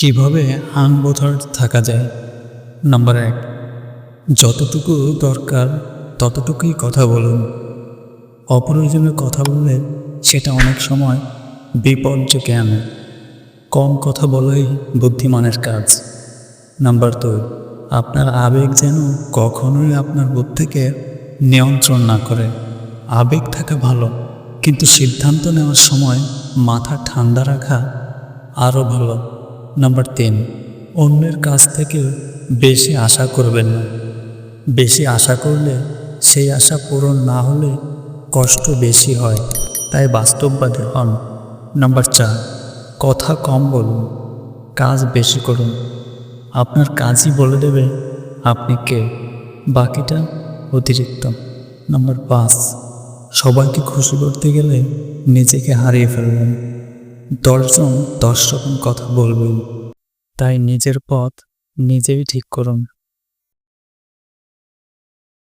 কিভাবে আনবোথার্ড থাকা যায়? নাম্বার ১, যতটুকু দরকার ততটুকুই কথা বলুন। অপ্রয়োজনীয় কথা বললে সেটা অনেক সময় বিপদ ডেকে আনে। কম কথা বলাই বুদ্ধিমানের কাজ। নাম্বার ২, আপনার আবেগ যেন কখনোই আপনার বুদ্ধিকে নিয়ন্ত্রণ না করে। আবেগ থাকা ভালো, কিন্তু সিদ্ধান্ত নেওয়ার সময় মাথা ঠান্ডা রাখা আরও ভালো। নাম্বার ৩, অন্যের কাছ থেকে বেশি আশা করবেন না। বেশি আশা করলে সেই আশা পূরণ না হলে কষ্ট বেশি হয়, তাই বাস্তববাদী হন। নাম্বার ৪, কথা কম বলুন, কাজ বেশি করুন। আপনার কাজই বলে দেবে আপনি কে, বাকিটা অতিরিক্ত। নাম্বার ৫, সবাইকে খুশি করতে গেলে নিজেকে হারিয়ে ফেলবেন। ১০ জন ১০ রকম কথা বলবেন, তাই নিজের পথ নিজেই ঠিক করুন।